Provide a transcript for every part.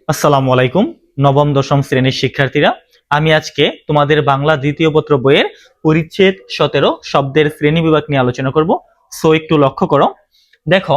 আসসালামু আলাইকুম। নবম দশম শ্রেণীর শিক্ষার্থীরা, আমি আজকে তোমাদের বাংলা দ্বিতীয় পত্র বইয়ের পরিচ্ছেদ 17 শব্দের শ্রেণী বিভাগ নিয়ে আলোচনা করব। সো একটু লক্ষ্য করো। দেখো,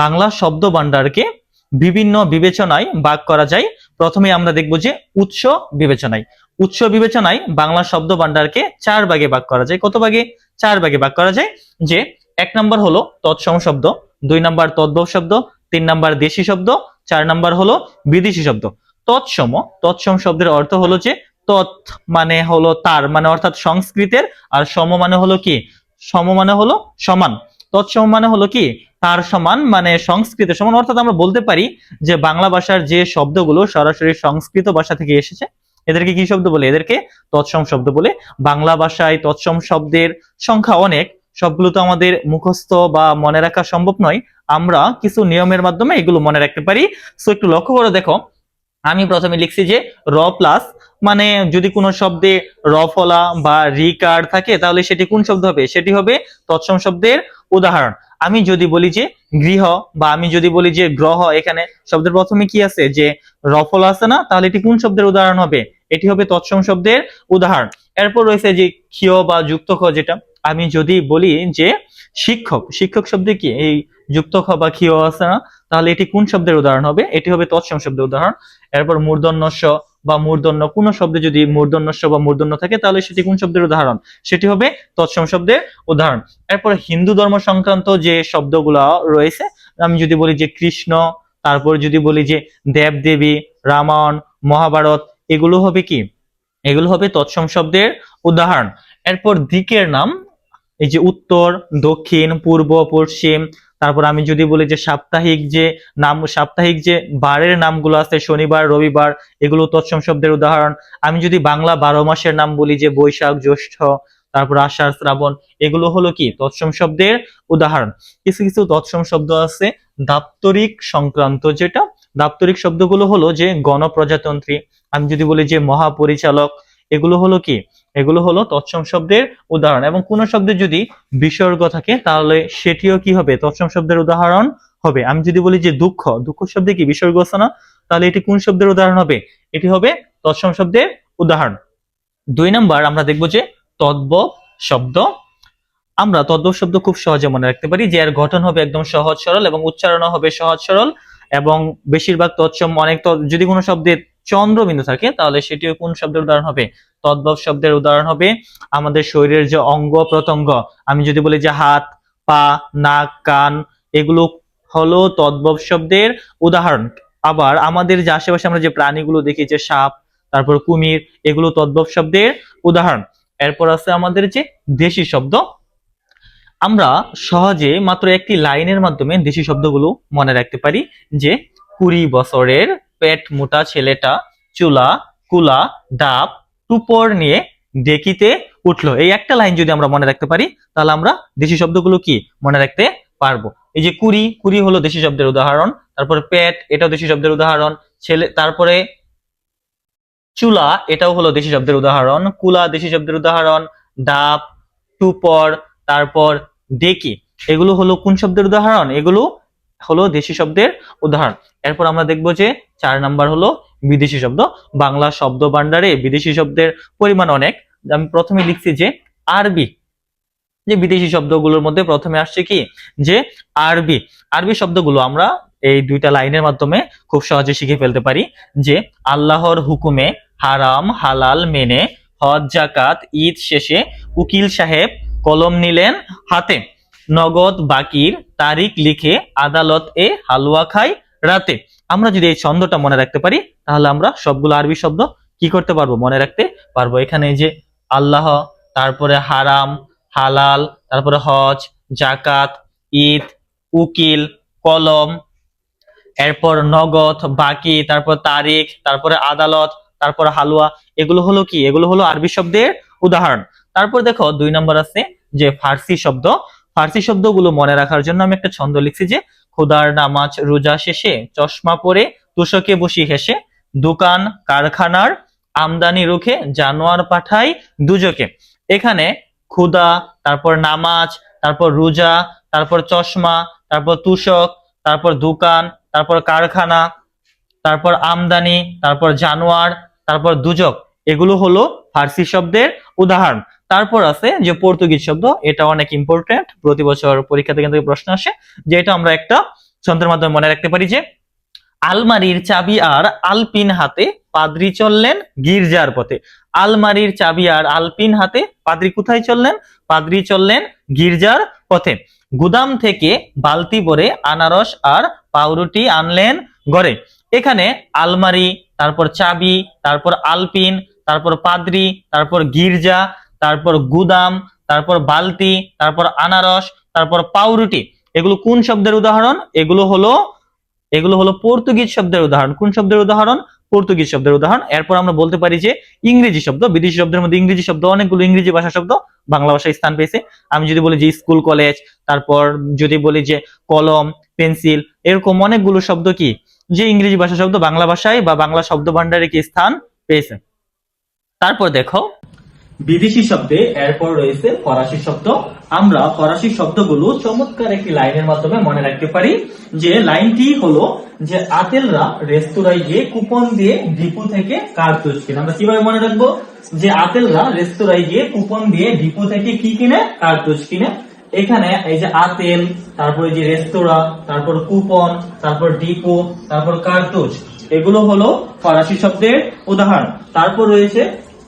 বাংলা শব্দ ভান্ডারকে বিভিন্ন বিবেচনায় ভাগ করা যায়। প্রথমে আমরা দেখব যে উৎস বিবেচনায়। উৎস বিবেচনায় বাংলা শব্দ ভান্ডারকে 4 ভাগে ভাগ করা যায়। কত ভাগে? 4 ভাগে ভাগ করা যায়। যে 1 নম্বর হলো তৎসম শব্দ, 2 নম্বর তদ্ভব শব্দ, 3 নম্বর দেশি শব্দ, 4 নম্বর হলো বিদেশি শব্দ। তৎসম, তৎসম শব্দের অর্থ হলো যে তৎ মানে হলো তার, মানে অর্থাৎ সংস্কৃতের, আর সম মানে হলো কি? সম মানে হলো সমান। তৎসম মানে হলো কি? তার সমান, মানে সংস্কৃতের সমান। অর্থাৎ আমরা বলতে পারি যে বাংলা ভাষার যে শব্দগুলো সরাসরি সংস্কৃত ভাষা থেকে এসেছে, এদেরকে কি শব্দ বলে? এদেরকে তৎসম শব্দ বলে। বাংলা ভাষায় তৎসম শব্দের সংখ্যা অনেক। সবগুলো তো আমাদের মুখস্থ বা মনে রাখা সম্ভব নয়। আমরা কিছু নিয়মের মাধ্যমে এগুলো মনে রাখতে পারি। সো একটু লক্ষ্য করে দেখো, আমি প্রথমে লিখছি যে র প্লাস, মানে যদি কোনো শব্দে র ফলা বা রিকার থাকে তাহলে সেটি কোন শব্দ হবে? সেটি হবে তৎসম শব্দের উদাহরণ। আমি যদি বলি যে গৃহ, বা আমি যদি বলি যে গ্রহ, এখানে শব্দের প্রথমে কি আছে? যে র ফলা আছে না? তাহলে এটি কোন শব্দের উদাহরণ হবে? এটি হবে তৎসম শব্দের উদাহরণ। এরপর রয়েছে যে ক্ষিয় বা যুক্ত খ, যেটা আমি যদি বলি যে শিক্ষক, শিক্ষক শব্দে কি এই যুক্ত খ বা ক্ষিয় আছে না? তাহলে এটি কোন শব্দের উদাহরণ হবে? এটি হবে তৎসম শব্দের উদাহরণ। এরপর মূর্ধন্যস্ব বা মূর্ধন্য, কোন শব্দে যদি মূর্ধন্যস্ব বা মূর্ধন্য থাকে তাহলে সেটি কোন শব্দের উদাহরণ? সেটি হবে তৎসম শব্দের উদাহরণ। এরপর হিন্দু ধর্ম সংক্রান্ত যে শব্দগুলো রয়েছে, আমি যদি বলি যে কৃষ্ণ, তারপর যদি বলি যে দেব দেবী, রামায়ণ, মহাভারত, এগুলো হবে কি? এগুলো হবে তৎসম শব্দের উদাহরণ। এরপর দিকের নাম, এই যে উত্তর, দক্ষিণ, পূর্ব, পশ্চিম। তারপর আমি যদি বলি যে সাপ্তাহিক যে নাম, সাপ্তাহিক যে বারের নামগুলো আছে, শনিবার, রবিবার, এগুলো তৎসম শব্দের উদাহরণ। আমি যদি বাংলা 12 মাসের নাম বলি যে বৈশাখ, জ্যৈষ্ঠ, তারপর আষাঢ়, শ্রাবণ, এগুলো হলো কি? তৎসম শব্দের উদাহরণ। কিছু কিছু তৎসম শব্দ আছে দাপ্তরিক সংক্রান্ত, যেটা দাপ্তরিক শব্দগুলো হলো যে গণপ্রজাতন্ত্রী, আমি যদি বলি যে মহাপরিচালক, এগুলো হলো কি? এগুলো হলো তৎসম শব্দের উদাহরণ। এবং কোন শব্দে যদি বিসর্গ থাকে তাহলে সেটিও কি হবে? তৎসম শব্দের উদাহরণ হবে। আমি যদি বলি যে দুঃখ, দুঃখ শব্দে কি বিসর্গ আছে না? তাহলে এটি কোন শব্দের উদাহরণ হবে? এটি হবে তৎসম শব্দের উদাহরণ। 2 নাম্বার আমরা দেখব যে তদ্ভব শব্দ। আমরা তদ্ভব শব্দ খুব সহজে মনে রাখতে পারি যে এর গঠন হবে একদম সহজ সরল এবং উচ্চারণও হবে সহজ সরল। এবং বেশিরভাগ তৎসম, অনেক যদি কোনো শব্দে চন্দ্রবিন্দু থাকে তাহলে সেটিও কোন শব্দের উদাহরণ হবে? তদ্ভব শব্দের উদাহরণ হবে। আমাদের শরীরের যে অঙ্গ প্রত্যঙ্গ, আমি যদি বলি যে হাত, পা, নাক, কান, এগুলো হলো তদ্ভব শব্দের উদাহরণ। আবার আমাদের যে আশেপাশে আমরা যে প্রাণীগুলো দেখি, যে সাপ, তারপর কুমির, এগুলো তদ্ভব শব্দের উদাহরণ। এরপর আছে আমাদের যে দেশি শব্দ। আমরা সহজে মাত্র একটি লাইনের মাধ্যমে দেশি শব্দগুলো মনে রাখতে পারি। যে 20 বছরের পেট মোটা ছেলেটা চুলা কুলা ডাব টুপর নিয়ে ডেকিতে উঠলো, এই একটা লাইন যদি আমরা মনে রাখতে পারি তাহলে আমরা দেশি শব্দগুলো কি মনে রাখতে পারবো। এই যে কুড়ি, কুড়ি হলো দেশি শব্দের উদাহরণ। তারপরে পেট, এটাও দেশি শব্দের উদাহরণ। ছেলে, তারপরে চুলা, এটাও হলো দেশি শব্দের উদাহরণ। কুলা দেশি শব্দের উদাহরণ। ডাব, টুপর, তারপর ডেকি, এগুলো হলো কোন শব্দের উদাহরণ? এগুলো হলো দেশি শব্দের উদাহরণ। এরপর আমরা দেখবো যে 4 নাম্বার হলো বিদেশি শব্দ। বাংলা শব্দ ভান্ডারে বিদেশি শব্দের পরিমাণ অনেক। আমি প্রথমে লিখছি যে আরবি, যে বিদেশি শব্দগুলোর মধ্যে প্রথমে আসছে কি? যে আরবি। আরবি শব্দগুলো আমরা এই দুইটা লাইনের মাধ্যমে খুব সহজে শিখে ফেলতে পারি। যে আল্লাহর হুকুমে হারাম হালাল মেনে হজ জাকাত ঈদ শেষে উকিল সাহেব কলম নিলেন হাতে, নগদ বাকির তারিখ লিখে আদালত এ হালুয়া খাই রাতে। আমরা যদি এই ছন্দটা মনে রাখতে পারি তাহলে আমরা সবগুলো আরবি শব্দ কি করতে পারবো? মনে রাখতে পারবো। এখানে যে আল্লাহ, তারপরে হারাম, হালাল, তারপরে হজ, জাকাত, ঈদ, উকিল, কলম, এরপর নগদ, বাকি, তারপর তারিখ, তারপরে আদালত, তারপর হালুয়া, এগুলো হলো কি? এগুলো হলো আরবি শব্দের উদাহরণ। তারপর দেখো 2 নম্বর আছে যে ফার্সি শব্দ। ফার্সি শব্দগুলো মনে রাখার জন্য আমি একটা ছন্দ লিখছি যে খোদার নামাজ রোজা শেষে চশমা পরে তুষকে বসি হেসে দোকান কারখানার আমদানি রুখে জানোয়ার পাঠাই দুজকে। এখানে ক্ষুদা, তারপর নামাজ, তারপর রোজা, তারপর চশমা, তারপর তুষক, তারপর দোকান, তারপর কারখানা, তারপর আমদানি, তারপর জানোয়ার, তারপর দুজক, এগুলো হলো ফার্সি শব্দের উদাহরণ। তারপর আছে যে পর্তুগিজ শব্দ, এটা অনেক ইম্পর্টেন্ট, প্রতি বছর পরীক্ষা থেকে প্রশ্ন আসে, যে এটা আমরা একটা ছন্দের মাধ্যমে মনে রাখতে পারি, যে আলমারির চাবি আর আলপিন হাতে পাদ্রী চললেন গির্জার পথে। আলমারির চাবি আর আলপিন হাতে পাদ্রী কোথায় চললেন? পাদ্রী চললেন গির্জার পথে। গুদাম থেকে বালতি ভরে আনারস আর পাউরুটি আনলেন ঘরে। এখানে আলমারি, তারপর চাবি, তারপর আলপিন, তারপর পাদ্রী, তারপর গির্জা, তারপর গুদাম, তারপর বালতি, তারপর আনারস, তারপর পাউরুটি, এগুলো কোন শব্দের উদাহরণ? এগুলো হলো পর্তুগিজ শব্দের উদাহরণ। কোন শব্দের উদাহরণ? পর্তুগিজ শব্দের উদাহরণ। এরপর আমরা বলতে পারি যে ইংরেজি শব্দ, বিদেশি শব্দের মধ্যে ইংরেজি শব্দ, অনেকগুলো ইংরেজি ভাষা শব্দ বাংলা ভাষায় স্থান পেয়েছে। আমি যদি বলি যে স্কুল কলেজ, তারপর যদি বলি যে কলম পেন্সিল, এরকম অনেকগুলো শব্দ কি যে ইংরেজি ভাষা শব্দ বাংলা ভাষায় বা বাংলা শব্দ ভান্ডারে কি স্থান পেয়েছে। তারপর দেখো বিদেশি শব্দে এরপর রয়েছে ফরাসি শব্দ। আমরা ফরাসি শব্দগুলো চমৎকার একটি লাইনের মাধ্যমে মনে রাখতে পারি, যে লাইনটি হলো যে আতেলরা রেস্তোরাঁয় গিয়ে কুপন দিয়ে ডিপো থেকে কার্তুজ কিনে। আমরা কিভাবে মনে রাখবো? যে আতেলরা রেস্তোরাঁয় গিয়ে কুপন দিয়ে ডিপো থেকে কি কিনে? কার্তুজ কিনে। এখানে এই যে আতেল, তারপরে যে রেস্তোরাঁ, তারপর কুপন, তারপর ডিপো, তারপর কার্তুজ, এগুলো হলো ফরাসি শব্দের উদাহরণ। তারপর রয়েছে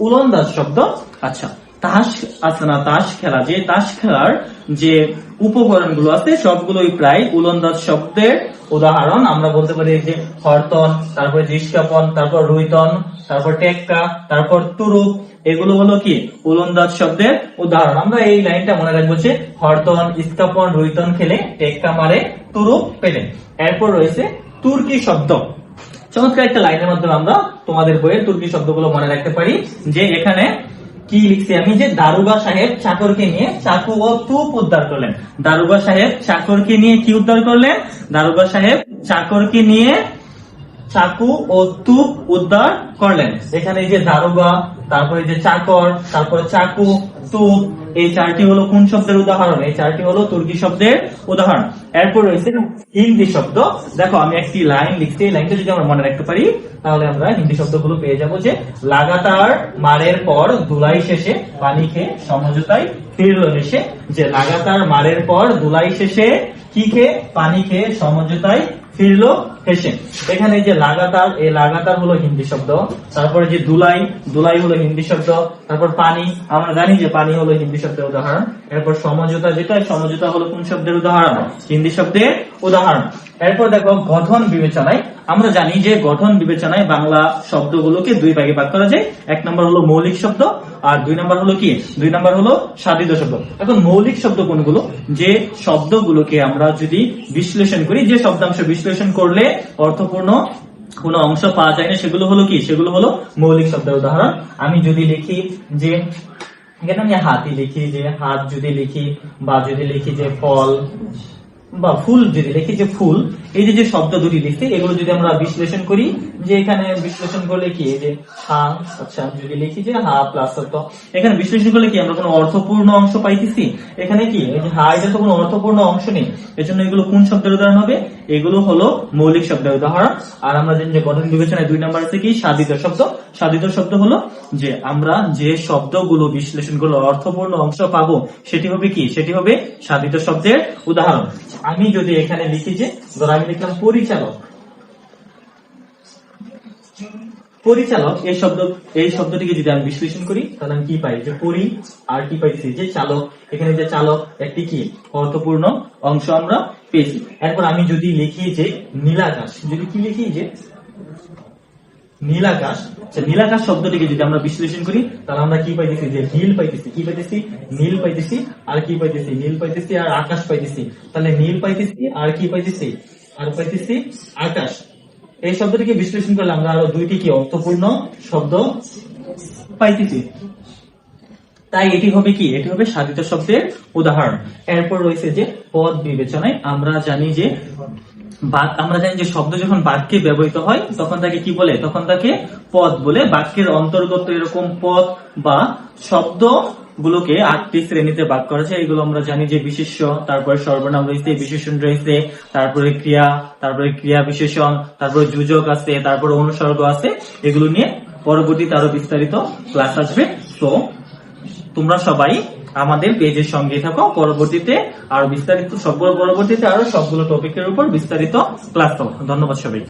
উলন্দাজ শব্দ। আচ্ছা, তাস আছে না, তাস খেলা, যে তাস খেলার যে উপকরণগুলো আছে সবগুলোই প্রায় উলন্দাজ শব্দের উদাহরণ। আমরা বলতে পারি যে হরতন, তারপর জিস্কাপন, তারপর রুইতন, তারপর টেক্কা, তারপর তুরুপ, এগুলো হলো কি উলন্দাজ শব্দের উদাহরণ। আমরা এই লাইনটা মনে রাখবো যে হরতন, ইস্কাপন, রুইতন খেলে, টেক্কা মারে, তুরুপ পেলে। এরপর রয়েছে তুর্কি শব্দ। চমৎকার একটা লাইনের মাধ্যমে আমরা তোমাদের বইয়ের তুর্কি শব্দগুলো মনে রাখতে পারি, যে এখানে কি লিখছি আমি, যে দারোগা সাহেব চাকরকে নিয়ে চাকু ও তুপ উদ্ধার করলেন। দারোগা সাহেব চাকরকে নিয়ে কি উদ্ধার করলেন? দারোগা সাহেব চাকরকে নিয়ে চাকু ও তুপ উদ্ধার করলেন। এখানে এই যে দারোগা, তারপরে যে চাকর, তারপরে চাকু, তুপ, এই চারটি হলো কোন শব্দের উদাহরণ? এই চারটি হলো তুর্কি শব্দের উদাহরণ। এরপর রয়েছে হিন্দি শব্দ। দেখো আমি একটি লাইন লিখছি, এই লাইনটা যদি আমরা মনে রাখতে পারি তাহলে আমরা হিন্দি শব্দগুলো পেয়ে যাবো, যে লাগাতার মারের পর ধুলাই শেষে পানি খেয়ে সমঝোতায় ফিরল হেসে। যে লাগাতার মারের পর ধুলাই শেষে কি খেয়ে? পানি খেয়ে সমঝোতায় ফিরলো হেসে। এখানে যে লাগাতার, এই লাগাতার হলো হিন্দি শব্দ। তারপরে যে ধুলাই, ধুলাই হলো হিন্দি শব্দ। তারপর পানি, আমরা জানি যে পানি হলো হিন্দি শব্দের উদাহরণ। এরপর সমঝোতা, যেটা সমঝোতা হলো কোন শব্দের উদাহরণ? হিন্দি শব্দের উদাহরণ। এরপর দেখো গঠন বিবেচনায়। আমরা জানি যে গঠন বিবেচনায় বাংলা শব্দগুলোকে দুই ভাগে ভাগ করা যায়। এক নম্বর হলো মৌলিক শব্দ, আর দুই নম্বর হলো কি? দুই নম্বর হলো সাধিত শব্দ। এখন মৌলিক শব্দ কোনগুলো? যে শব্দগুলোকে আমরা যদি বিশ্লেষণ করি, যে শব্দাংশ বিশ্লেষণ করলে অর্থপূর্ণ কোন অংশ পাওয়া যায় না, সেগুলো হলো কি? সেগুলো হলো মৌলিক শব্দের উদাহরণ। আমি যদি লিখি যে, এখানে আমি হাতি লিখি, যে হাত যদি লিখি, বা যদি লিখি যে ফল, বা ফুল যদি লিখি যে ফুল, এই যে শব্দ দুটি লিখছি, এগুলো যদি আমরা বিশ্লেষণ করি, যে এখানে বিশ্লেষণ করলে কি, যে হা, আচ্ছা যদি লিখি যে হা প্লাস, তো এখানে বিশ্লেষণ করলে কি আমরা কোনো অর্থপূর্ণ অংশ পাইতেছি? এখানে কি এই যে হা, এটা তো কোনো অর্থপূর্ণ অংশ নেই, এজন্য এগুলো কোন শব্দের উদাহরণ হবে? এগুলো হলো মৌলিক শব্দের উদাহরণ। আর আমরা জানি যে গঠন বিবেচনায় দুই নম্বর আছে কি? সাধিত শব্দ। সাধিত শব্দ হলো যে আমরা যে শব্দগুলো বিশ্লেষণ করলে অর্থপূর্ণ অংশ পাবো, সেটি হবে কি? সেটি হবে সাধিত শব্দের উদাহরণ। আমি যদি এখানে লিখি যে, ধর আমি লিখলাম পরিচালক, পরিচালক এই শব্দটিকে যদি আমি বিশ্লেষণ করি তাহলে আমি কি পাই? যে পরি, আর কি পাইছি? যে চালক। এখানে যে চালক একটি কি অর্থপূর্ণ অংশ আমরা পেয়েছি। এরপর আমি যদি লিখি যে নীলাকাশ, যদি কি লিখি যে নীলাকাশ, নীলাকাশ শব্দটিকে যদি আমরা বিশ্লেষণ করি তাহলে আমরা কি পাইতেছি? যে নীল পাইতেছি। কি পাইতেছি? নীল পাইতেছি। আর কি পাইতেছি? নীল পাইতেছি আর আকাশ পাইতেছি। তাহলে নীল পাইতেছি আর কি পাইতেছি? আর পাইতেছি আকাশ। এই শব্দটিকে বিশ্লেষণ করলে আমরা আরো দুইটি কি অর্থপূর্ণ শব্দ পাইতেছি। তাই এটি হবে কি? এটি হবে সাধিত শব্দের উদাহরণ। এরপর রয়েছে যে পদ বিবেচনায়। আমরা জানি যে শব্দ যখন বাক্যে ব্যবহৃত হয় তখন তাকে কি বলে? তখন তাকে পদ বলে। বাক্যের অন্তর্গত এরকম পদ বা শব্দ গুলোকে 8টি শ্রেণীতে ভাগ করা যায়। এগুলো আমরা জানি যে বিশেষ্য, তারপরে সর্বনাম রয়েছে, বিশেষণ রয়েছে, তারপরে ক্রিয়া, তারপরে ক্রিয়া বিশেষণ, তারপরে যোজক আছে, তারপরে অনুসর্গ আছে। এগুলো নিয়ে পরবর্তীতে আরো বিস্তারিত ক্লাস আসবে। তো তোমরা সবাই আমাদের পেজের সঙ্গে থাকো, পরবর্তীতে আরো বিস্তারিত সবগুলো টপিকের উপর বিস্তারিত ক্লাস হবে। ধন্যবাদ সবাই।